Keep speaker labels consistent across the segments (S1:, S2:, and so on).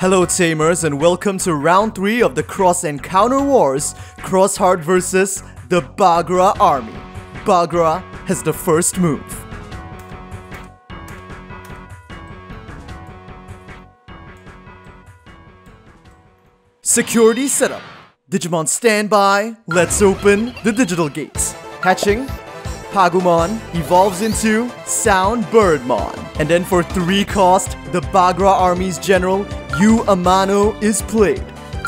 S1: Hello Tamers and welcome to round 3 of the Xros Encounter Wars, Xros Heart versus the Bagra Army. Bagra has the first move. Security setup. Digimon standby. Let's open the digital gates. Hatching. Pagumon evolves into Sound Birdmon. And then for 3 cost, the Bagra Army's general, Yu Amano, is played.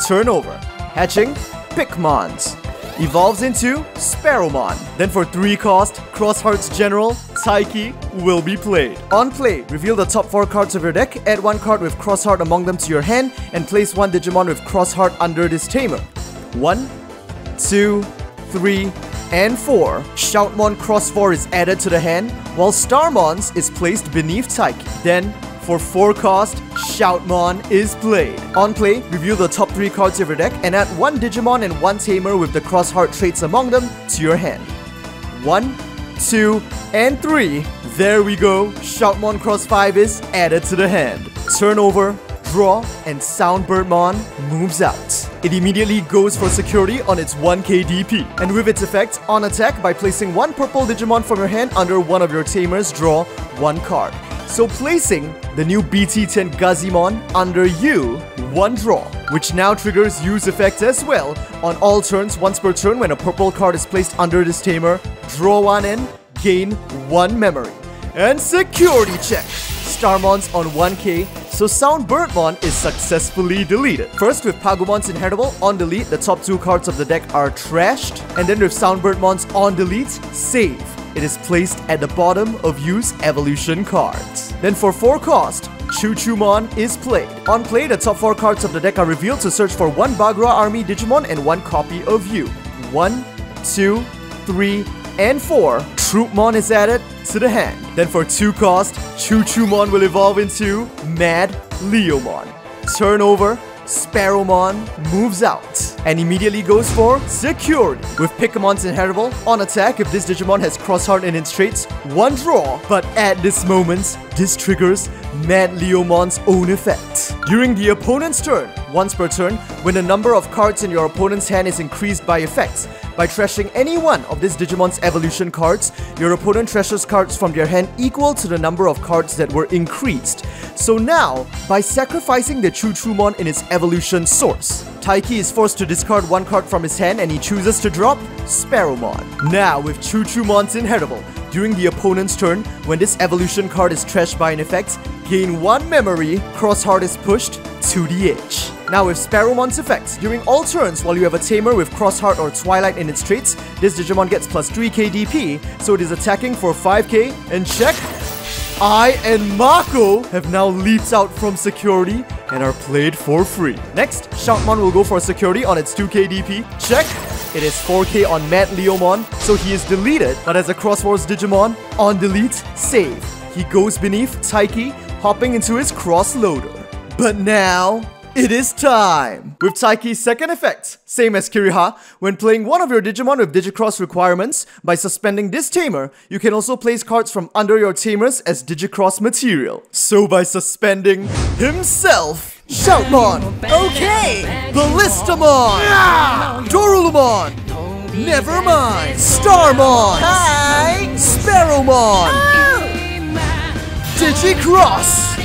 S1: Turn over. Hatching, Pikmons. Evolves into Sparrowmon. Then for 3 cost, Xros Heart's general, Taiki, will be played. On play, reveal the top 4 cards of your deck, add 1 card with Xros Heart among them to your hand, and place 1 Digimon with Xros Heart under this tamer. 1, 2, 3, and 4. Shoutmon Cross 4 is added to the hand, while Starmons is placed beneath Taiki. Then, for 4 cost, Shoutmon is played. On play, review the top 3 cards of your deck and add 1 Digimon and 1 Tamer with the Xros Heart traits among them to your hand. 1, 2, and 3. There we go. Shoutmon Cross 5 is added to the hand. Turn over, draw, and Sound Birdmon moves out. It immediately goes for security on its 1k DP. And with its effect, on attack, by placing 1 purple Digimon from your hand under one of your Tamers, draw 1 card. So placing the new BT-10 Gazimon under you, 1 draw, which now triggers Yu's effect as well. On all turns, once per turn, when a purple card is placed under this Tamer, draw 1 and gain 1 memory. And security check. Starmons on 1k, so Sound Birdmon is successfully deleted. First, with Pagumon's Inheritable on delete, the top 2 cards of the deck are trashed. And then with Sound Birdmon's on delete, save. It is placed at the bottom of Yu's evolution cards. Then for 4 cost, Choo-Choo-Mon is played. On play, the top 4 cards of the deck are revealed to search for 1 Bagra Army Digimon and 1 copy of Yu. 1, 2, 3, and 4. Troopmon is added to the hand. Then for 2 cost, Choo-Choo-Mon will evolve into Mad Leomon. Turn over, Sparrowmon moves out and immediately goes for security. With Pikamon's Inheritable, on attack, if this Digimon has Xros Heart in its traits, 1 draw. But at this moment, this triggers Mad Leomon's own effect. During the opponent's turn, once per turn, when the number of cards in your opponent's hand is increased by effects, by trashing any one of this Digimon's evolution cards, your opponent trashes cards from their hand equal to the number of cards that were increased. So now, by sacrificing the Choo-Choo-Mon in its evolution source, Taiki is forced to discard 1 card from his hand and he chooses to drop Sparrowmon. Now, with Choo-Choo-Mon's Inheritable, during the opponent's turn, when this evolution card is trashed by an effect, gain 1 memory, Xros Heart is pushed to the edge. Now with Sparrowmon's effects, during all turns while you have a Tamer with Xros Heart or Twilight in its traits, this Digimon gets plus 3k DP, so it is attacking for 5k, and check! I and Mako have now leaped out from security and are played for free. Next, Shoutmon will go for security on its 2k DP, check! It is 4k on Mad Leomon, so he is deleted, but as a Xros Wars Digimon, on delete, save. He goes beneath Taiki, hopping into his Cross Loader. But now, it is time! With Taiki's second effect, same as Kiriha, when playing one of your Digimon with DigiXros requirements, by suspending this Tamer, you can also place cards from under your Tamers as DigiXros material. So by suspending himself, Shoutmon, okay, Ballistamon, Dorulumon, Nevermind, Starmon, hi, Sparrowmon, DigiXros,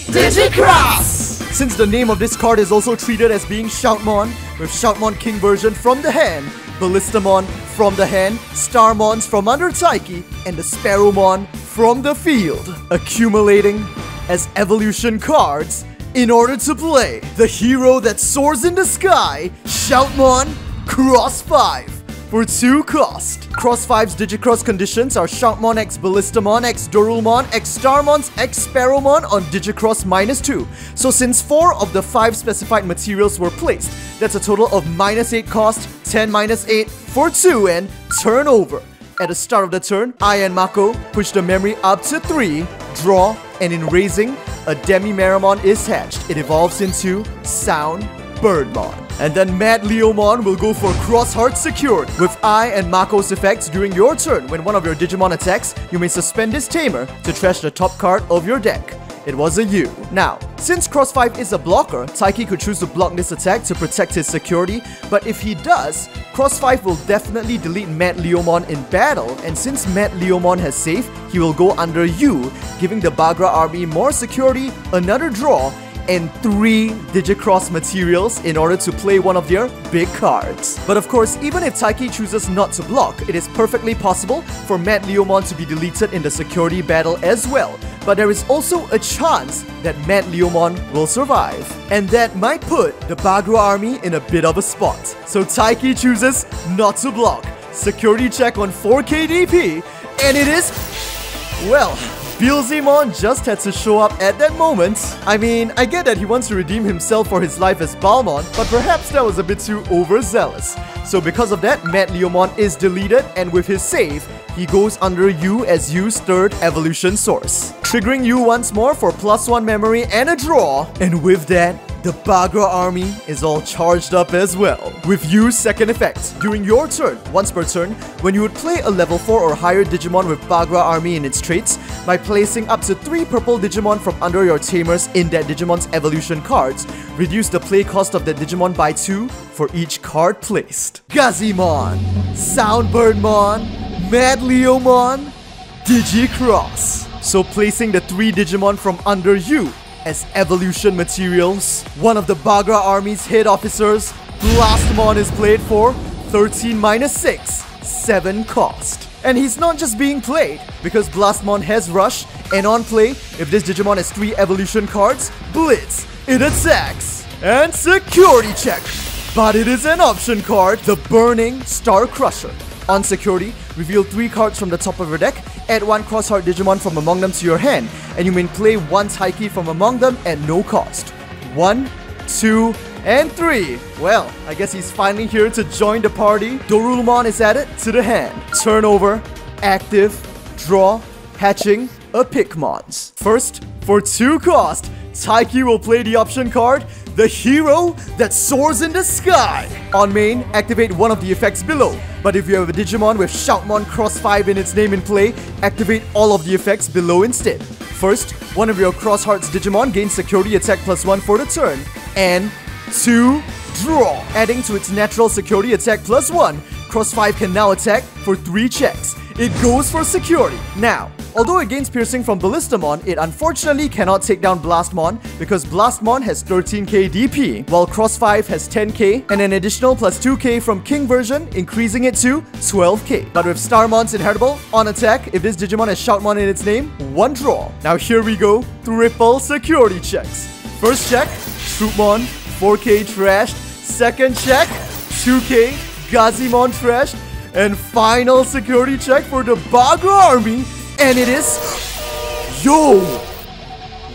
S1: DigiXros! Since the name of this card is also treated as being Shoutmon, with Shoutmon King version from the hand, Ballistamon from the hand, Starmons from under Taiki, and the Sparrowmon from the field, accumulating as evolution cards in order to play the hero that soars in the sky, Shoutmon Cross 5. For 2 cost. Xros 5's DigiXros conditions are Shoutmon x Ballistamon x Dorulmon x Starmons x Sparrowmon on DigiXros -2. So since 4 of the 5 specified materials were placed, that's a total of -8 cost, 10 -8 for 2, and turn over. At the start of the turn, I and Mako push the memory up to 3, draw, and in raising, a Demi-Meramon is hatched. It evolves into Sound Birdmon. And then Mad Leomon will go for Xros Heart secured. With I and Mako's effects, during your turn, when one of your Digimon attacks, you may suspend this Tamer to trash the top card of your deck. it was a U. Now, since Xros 5 is a blocker, Taiki could choose to block this attack to protect his security, but if he does, Xros 5 will definitely delete Mad Leomon in battle, and since Mad Leomon has safe, he will go under U, giving the Bagra Army more security, another draw, and 3 DigiXros materials in order to play one of their big cards. But of course, even if Taiki chooses not to block, it is perfectly possible for Mad Leomon to be deleted in the security battle as well. But there is also a chance that Mad Leomon will survive. And that might put the Bagra Army in a bit of a spot. So Taiki chooses not to block. Security check on 4k DP, and it is... well... Beelzemon just had to show up at that moment. I mean, I get that he wants to redeem himself for his life as Balmon, but perhaps that was a bit too overzealous. So because of that, Mad Leomon is deleted, and with his save, he goes under U as U's third evolution source. Triggering U once more for +1 memory and a draw. And with that, the Bagra Army is all charged up as well. With U's second effect, during your turn, once per turn, when you would play a level 4 or higher Digimon with Bagra Army in its traits, by placing up to 3 purple Digimon from under your tamers in that Digimon's evolution cards, reduce the play cost of that Digimon by 2 for each card placed. Gazimon, Soundbirdmon, Mad Leomon, DigiXros. So placing the 3 Digimon from under you as evolution materials, one of the Bagra Army's head officers, Blastmon, is played for 13 minus 6, 7 cost. And he's not just being played, because Blastmon has Rush, and on play, if this Digimon has 3 evolution cards, Blitz, it attacks, and security check. But it is an option card, the Burning Star Crusher. On security, reveal 3 cards from the top of your deck, add 1 Xros Heart Digimon from among them to your hand, and you may play 1 Taiki from among them at no cost. 1, 2, and 3. Well, I guess he's finally here to join the party. Dorulmon is added to the hand. Turn over, active, draw, hatching, a Pikmons. First, for 2 cost, Taiki will play the option card, the hero that soars in the sky. On main, activate one of the effects below. But if you have a Digimon with Shoutmon Xros 5 in its name in play, activate all of the effects below instead. First, one of your Xros Heart's Digimon gains security attack +1 for the turn. And 2, draw. Adding to its natural security attack +1, Xros 5 can now attack for 3 checks. It goes for security. Now, although it gains piercing from Ballistamon, it unfortunately cannot take down Blastmon because Blastmon has 13k DP, while Xros 5 has 10k and an additional +2k from King version, increasing it to 12k. But with Starmon's inheritable, on attack, if this Digimon has Shoutmon in its name, 1 draw. Now here we go, triple security checks. First check, Troopmon, 4k trashed. Second check, 2k, Gazimon trashed. And final security check for the Bagra Army, and it is... yo!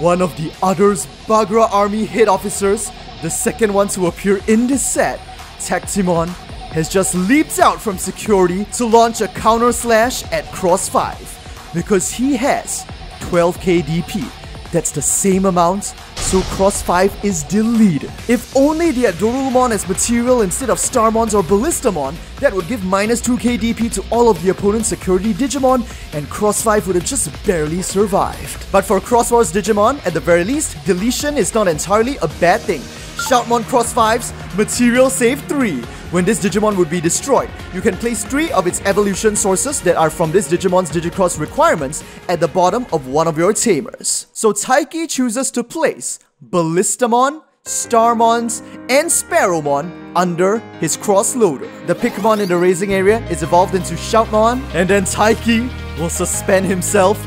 S1: One of the others Bagra Army head officers, the second one to appear in this set, Tactimon, has just leaped out from security to launch a counter slash at Xros 5. Because he has 12k DP. That's the same amount, so Xros 5 is deleted. If only they had Dorulmon as material instead of Starmons or Ballistamon, that would give -2k DP to all of the opponent's security Digimon, and Xros 5 would have just barely survived. But for Xros Wars Digimon, at the very least, deletion is not entirely a bad thing. Shoutmon Xros 5's Material Save 3. When this Digimon would be destroyed, you can place 3 of its evolution sources that are from this Digimon's DigiXros requirements at the bottom of one of your tamers. So Taiki chooses to place Ballistamon, Starmons, and Sparrowmon under his Xros loader. The Pikmon in the raising area is evolved into Shoutmon, and then Taiki will suspend himself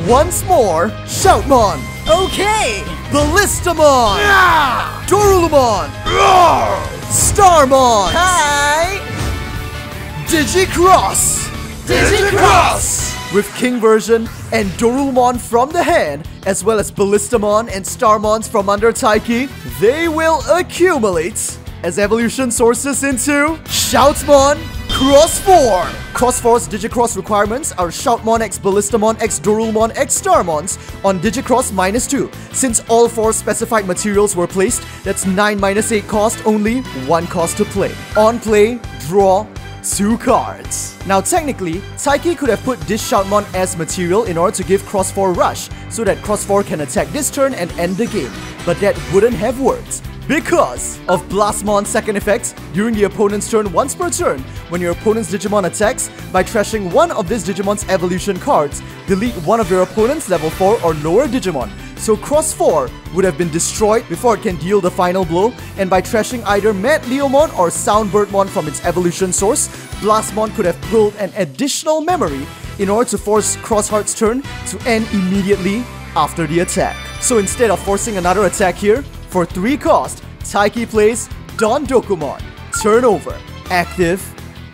S1: once more. Shoutmon! Okay! Ballistamon! Yeah! Dorulmon! Starmon! Hi! DigiXros! DigiXros! With King version and Dorulmon from the hand, as well as Ballistamon and Starmons from under Taiki, they will accumulate as evolution sources into Shoutmon Xros 4. Xros 4's DigiXros requirements are Shoutmon x Ballistamon x Dorulmon x Starmons on DigiXros -2. Since all 4 specified materials were placed, that's 9 - 8 cost, only 1 cost to play. On play, draw, 2 cards. Now technically, Taiki could have put this Shoutmon as material in order to give Xros 4 rush, so that Xros 4 can attack this turn and end the game. But that wouldn't have worked, because of Blastmon's second effect during the opponent's turn once per turn. When your opponent's Digimon attacks, by trashing one of this Digimon's evolution cards, delete one of your opponent's level 4 or lower Digimon. So Xros 4 would have been destroyed before it can deal the final blow, and by trashing either Mad Leomon or Soundbirdmon from its evolution source, Blastmon could have pulled an additional memory in order to force Xros Heart's turn to end immediately after the attack. So instead of forcing another attack here, for 3 cost, Taiki plays Don Dokumon, turn over, active,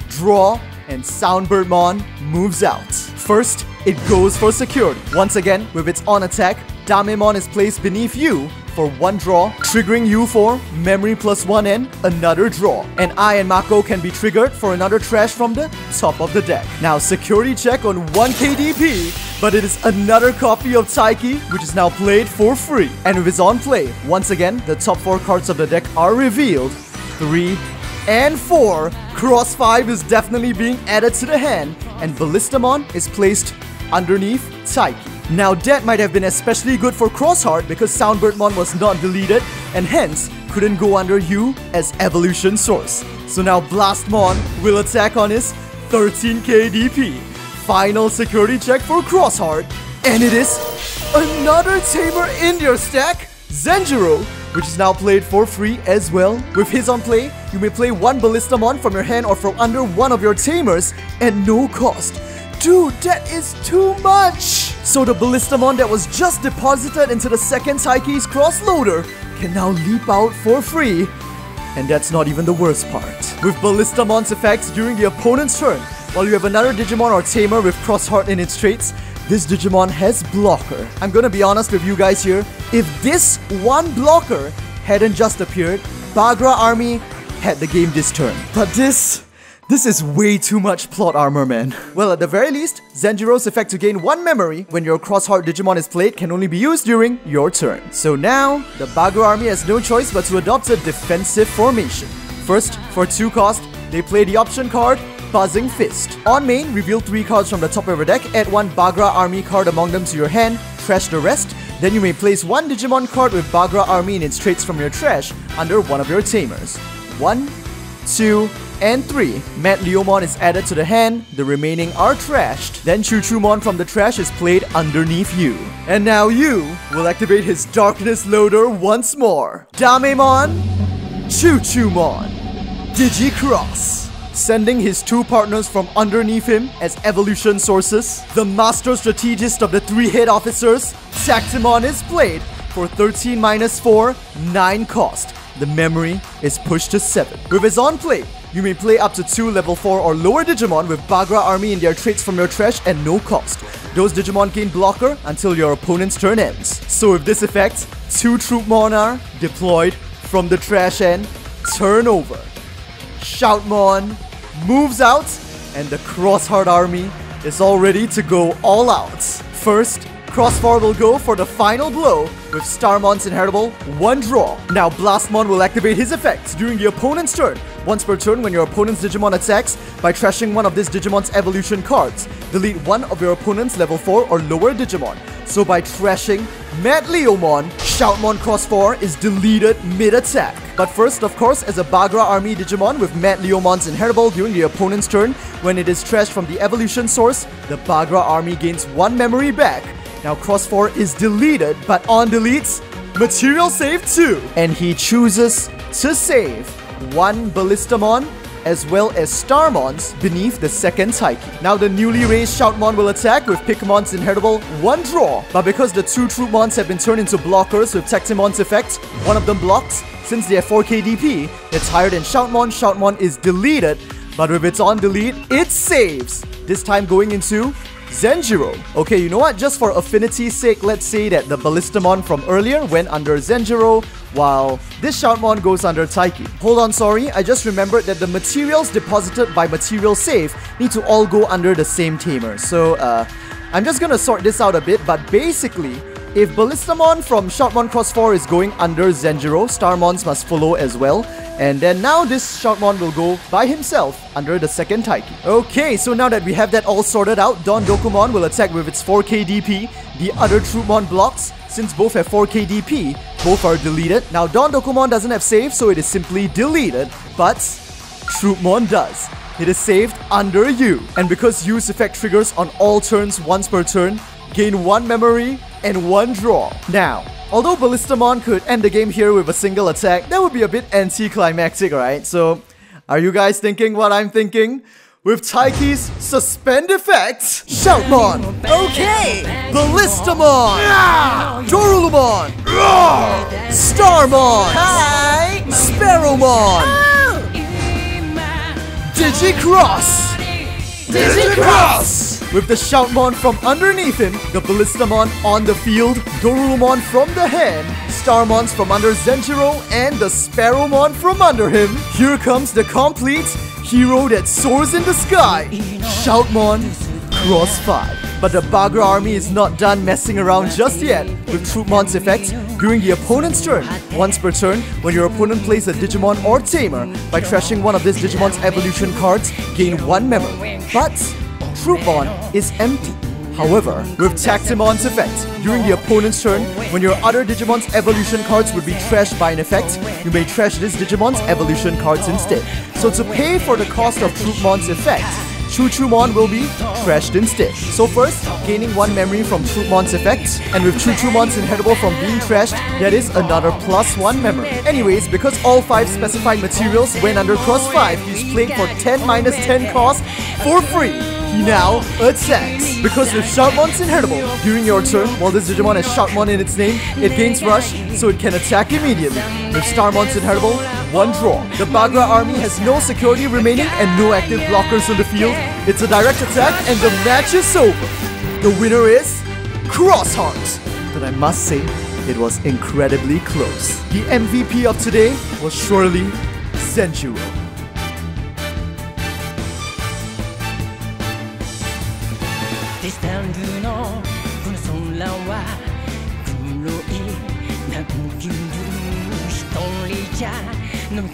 S1: draw, and Soundbirdmon moves out. First, it goes for security. Once again, with its on attack, Damemon is placed beneath you for 1 draw, triggering you for memory plus 1 and another draw. And I and Mako can be triggered for another trash from the top of the deck. Now, security check on 1 KDP, but it is another copy of Taiki, which is now played for free. And with its on play, once again, the top 4 cards of the deck are revealed. 3 and 4. Xros 5 is definitely being added to the hand, and Ballistamon is placed underneath Taiki. Now that might have been especially good for Xros Heart because Soundbirdmon was not deleted and hence couldn't go under you as evolution source. So now Blastmon will attack on his 13k DP. Final security check for Xros Heart, and it is another tamer in your stack, Zenjiro, which is now played for free as well. With his on play, you may play 1 Ballistamon from your hand or from under one of your tamers at no cost. Dude, that is too much! So the Ballistamon that was just deposited into the second Taiki's cross loader can now leap out for free. And that's not even the worst part. With Ballistamon's effects during the opponent's turn, while you have another Digimon or tamer with Xros Heart in its traits, this Digimon has blocker. I'm gonna be honest with you guys here, if this one blocker hadn't just appeared, Bagra Army had the game this turn. But this is way too much plot armor, man. Well, at the very least, Zenjiro's effect to gain 1 memory when your Xros Heart Digimon is played can only be used during your turn. So now, the Bagra Army has no choice but to adopt a defensive formation. First, for 2 cost, they play the option card, Buzzing Fist. On main, reveal 3 cards from the top of your deck, add 1 Bagra Army card among them to your hand, trash the rest. Then you may place 1 Digimon card with Bagra Army in its traits from your trash under one of your tamers. 1, 2, and 3. Mad Leomon is added to the hand, the remaining are trashed. Then Chuchumon from the trash is played underneath you. And now you will activate his Darkness Loader once more. Damemon, Chuchumon, DigiXros. Sending his 2 partners from underneath him as evolution sources. The master strategist of the 3 head officers, Tactimon, is played for 13 minus 4, 9 cost. The memory is pushed to 7. With his on play, you may play up to 2 level 4 or lower Digimon with Bagra Army in their traits from your trash at no cost. Those Digimon gain blocker until your opponent's turn ends. So with this effect, 2 Troopmon are deployed from the trash end, turn over. Shoutmon moves out, and the Xros Heart Army is all ready to go all out. First, Xros 4 will go for the final blow with Starmon's inheritable 1 draw. Now Blastmon will activate his effects during the opponent's turn. Once per turn when your opponent's Digimon attacks by trashing one of this Digimon's evolution cards. Delete one of your opponent's level 4 or lower Digimon. So by trashing Mad Leomon, Shoutmon Xros 4 is deleted mid-attack. But first, of course, as a Bagra Army Digimon with Mad Leomon's inheritable during the opponent's turn, when it is trashed from the evolution source, the Bagra Army gains 1 memory back. Now Xros 4 is deleted, but on deletes, material save 2. And he chooses to save 1 Ballistamon as well as Starmon's beneath the second Taiki. Now the newly raised Shoutmon will attack with Pikamon's inheritable 1 draw. But because the 2 Troopmons have been turned into blockers with Tactimon's effect, one of them blocks. Since they have 4k DP, it's higher than Shoutmon. Shoutmon is deleted, but with its on delete, it saves. This time going into Zenjiro. Okay, you know what? Just for affinity's sake, let's say that the Ballistamon from earlier went under Zenjiro, while this Shoutmon goes under Taiki. Hold on, sorry. I just remembered that the materials deposited by material save need to all go under the same tamer. So, I'm just gonna sort this out a bit, but basically, if Ballistamon from Shoutmon Cross 4 is going under Zenjiro, Starmons must follow as well. And then now this Shoutmon will go by himself under the second Taiki. Okay, so now that we have that all sorted out, Don Dokumon will attack with its 4k DP. The other Troopmon blocks. Since both have 4k DP, both are deleted. Now Don Dokumon doesn't have save, so it is simply deleted. But Troopmon does. It is saved under U. And because U's effect triggers on all turns once per turn, gain 1 memory and 1 draw. Now, although Ballistamon could end the game here with a single attack, that would be a bit anticlimactic, right? So, are you guys thinking what I'm thinking? With Taiki's suspend effects, Shoutmon, okay, Ballistamon, Dorulumon, Starmon, hi, Sparrowmon, DigiXros! DigiXros! With the Shoutmon from underneath him, the Ballistamon on the field, Dorulumon from the hand, Starmons from under Zenjiro, and the Sparrowmon from under him. Here comes the complete hero that soars in the sky, Shoutmon Cross 5. But the Bagra Army is not done messing around just yet. With Troopmon's effect, during the opponent's turn, once per turn, when your opponent plays a Digimon or Tamer, by trashing one of this Digimon's evolution cards, gain 1 memory. But Troopmon is empty. However, with Tactimon's effect, during the opponent's turn, when your other Digimon's evolution cards would be trashed by an effect, you may trash this Digimon's evolution cards instead. So to pay for the cost of Troopmon's effect, Choo-Choo-Mon will be trashed instead. So first, gaining 1 memory from Troopmon's effect, and with Choo-Choo-Mon's inheritable from being trashed, that is another +1 memory. Anyways, because all 5 specified materials went under Cross 5, he's playing for 10 minus 10 cost for free. He now attacks. Because with Shoutmon's inheritable, during your turn, while this Digimon has Shoutmon in its name, it gains Rush, so it can attack immediately. With Starmon's inheritable, 1 draw. The Bagra Army has no security remaining and no active blockers on the field. It's a direct attack and the match is over. The winner is Xros Heart. But I must say, it was incredibly close. The MVP of today was surely Zenjiro.
S2: No me